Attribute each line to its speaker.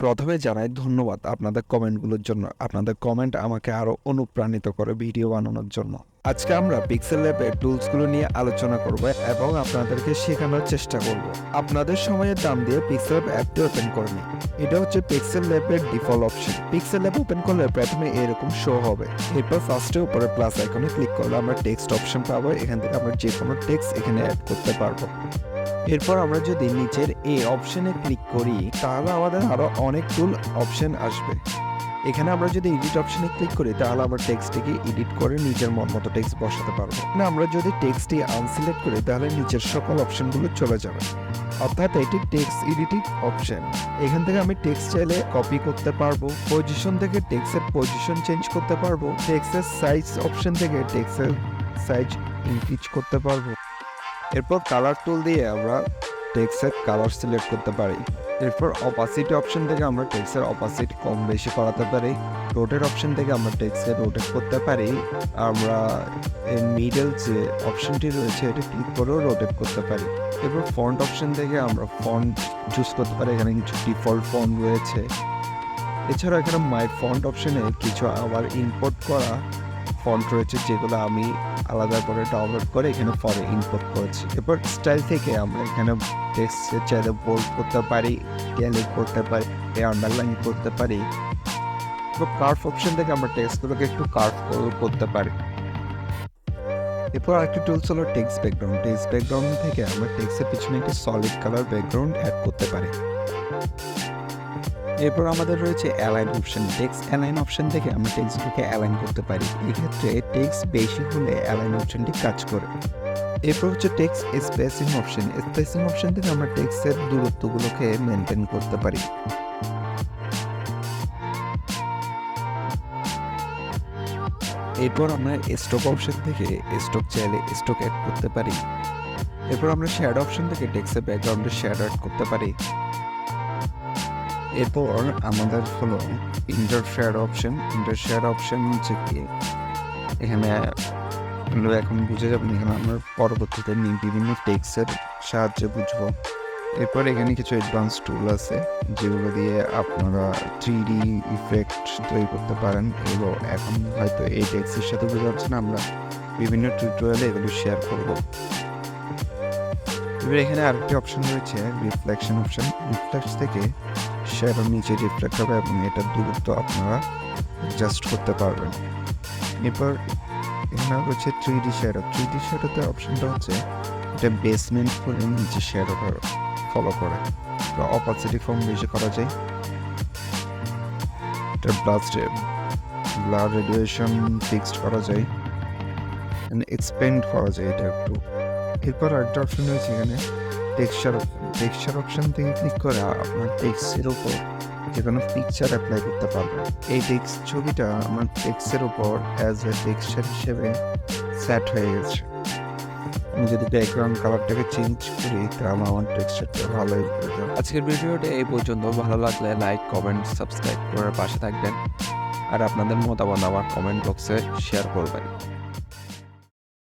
Speaker 1: প্রথমে জানাই ধন্যবাদ আপনাদের কমেন্টগুলোর জন্য। আপনাদের কমেন্ট আমাকে আরো অনুপ্রাণিত করে ভিডিও বানানোর জন্য। আজকে আমরা পিক্সেল ল্যাবের টুলসগুলো নিয়ে আলোচনা করব এবং আপনাদেরকে শেখানোর চেষ্টা করব। আপনাদের সময়ের দাম দিয়ে পিক্সেল ল্যাব অ্যাপটি ওপেন করে নিন। এটা হচ্ছে পিক্সেল ল্যাবের default option. Pixel lab open করলে প্রথমে এরকম শো হবে। এরপর ফার্স্টে উপরে প্লাস আইকনে ক্লিক করলে আমরা টেক্সট অপশন পাবো। এখান থেকে আমরা যে কোনো টেক্সট এখানে অ্যাড করতে পারবো। এরপর আমরা যদি নিচের এই অপশনে ক্লিক করি তাহলে আমাদের আরো অনেক টুল অপশন আসবে। এখানে আমরা যদি এডিট অপশনে ক্লিক করি তাহলে আমরা টেক্সটটিকে এডিট করে নিজের মন মতো টেক্সট বসাতে পারবো। না, আমরা যদি টেক্সটটি আনসিলেক্ট করি তাহলে নিচের সকল অপশনগুলো চলে যাবে। অর্থাৎ এটি টেক্সট এডিটিং অপশন। এখান থেকে আমি টেক্সট চাইলে কপি করতে পারবো। পজিশন থেকে টেক্সটের পজিশন চেঞ্জ করতে পারবো। টেক্সটের সাইজ অপশন থেকে টেক্সটের সাইজ ইনক্রিজ করতে পারবো। এরপর কালার টুল দিয়ে আমরা টেক্সটের কালার সিলেক্ট করতে পারি। এরপর অপাসিটি অপশন থেকে আমরা টেক্সটের অপাসিটি কম বেশি করাতে পারি। রোটেট অপশন থেকে আমরা টেক্সটে রোটেট করতে পারি। আমরা এর মিডল যে অপশনটি রয়েছে এটা ক্লিক করেও রোটেট করতে পারি। এরপর ফন্ট অপশন থেকে আমরা ফন্ট চুজ করতে পারি। এখানে কিছু ডিফল্ট ফন্ট রয়েছে। এছাড়া এখানে মাই ফন্ট অপশনে কিছু আবার ইম্পোর্ট করা ফন্ট রয়েছে যেগুলো আমি আলাদা করে ডাউনলোড করে এখানে পরে ইম্পোর্ট করেছি। এরপর স্টাইল থেকে আমরা এখানে টেক্সট চাইলে বোল্ড করতে পারি, ইটালিক করতে পারি, আন্ডারলাইন করতে পারি। এরপর কার্ভ অপশন থেকে আমরা টেক্সটগুলোকে একটু কার্ভ করতে পারি। এরপর আরেকটি টুলস হলো টেক্সট ব্যাকগ্রাউন্ড। টেক্সট ব্যাকগ্রাউন্ড থেকে আমরা টেক্সটের পিছনে একটি সলিড কালার ব্যাকগ্রাউন্ড অ্যাড করতে পারি। এরপর আমাদের রয়েছে align option. Text align option থেকে আমরা টেক্সটগুলোকে অ্যালাইন করতে পারি। এক্ষেত্রে টেক্সট বেশি হলে অ্যালাইন অপশনটি কাজ করে। এরপর হচ্ছে text spacing option. Spacing option থেকে আমরা টেক্সটের দূরত্বগুলোকে মেনটেন করতে পারি। এরপর আমরা স্টক অপশন থেকে স্টক চাইলে স্টক অ্যাড করতে পারি। এরপর আমরা শ্যাডো অপশন থেকে টেক্সটের ব্যাকগ্রাউন্ডে শ্যাডো অ্যাড করতে পারি। এরপর আমাদের হলো ইন্টারশেয়ার অপশন। ইন্টারশেয়ার অপশন হচ্ছে কি, এখানে এখন বুঝে যাবেন। এখানে আমরা পরবর্তীতে বিভিন্ন টেক্সটের সাহায্যে বুঝবো। এরপর এখানে কিছু অ্যাডভান্স টুল আছে যেগুলো দিয়ে আপনারা 3D ইফেক্ট তৈরি করতে পারেন। এবং এখন হয়তো এই টেক্সটের সাথে বুঝতে পারছেন, আমরা বিভিন্ন টিউটোরিয়ালে এগুলো শেয়ার করবো। এবার এখানে আরেকটি অপশন রয়েছে রিফ্লেকশন অপশন। রিফ্লেক্স থেকে শ্যাডো নিচে রিফ্লেক্ট হবে এবং এটার দূরত্ব আপনারা অ্যাডজাস্ট করতে পারবেন। এরপর এখানে রয়েছে 3D শ্যাডো। 3D শ্যাডোতে অপশনটা হচ্ছে এটা বেসমেন্ট করে নিচে শ্যাডোটা ফলো করে। তো অপাসিটি ফর্ম বেশি করা যায়। এটা ব্লাড রেডিয়েশন ফিক্সড করা যায়, এক্সপেন্ড করা যায় এটা একটু। এরপর আরেকটা অপশন রয়েছে এখানে টেক্সচার অপশন। টেক্সচার অপশন থেকে ক্লিক করে আপনার টেক্সটের উপর যে কোনো পিকচার অ্যাপ্লাই করতে পারবেন। এই টেক্সট ছবিটা আমার টেক্সটের উপর অ্যাজ এ টেক্সচার হিসেবে সেট হয়ে গেছে। আমি যদি ব্যাকগ্রাউন্ড কালারটাকে চেঞ্জ করি তাহলে আমার টেক্সচারটা ভালোই হয়ে যাবে। আজকের ভিডিওটা এই পর্যন্ত। ভালো লাগলে লাইক, কমেন্ট, সাবস্ক্রাইব করার পাশে থাকবেন আর আপনাদের মতামত আমার কমেন্ট বক্সে শেয়ার করবেন।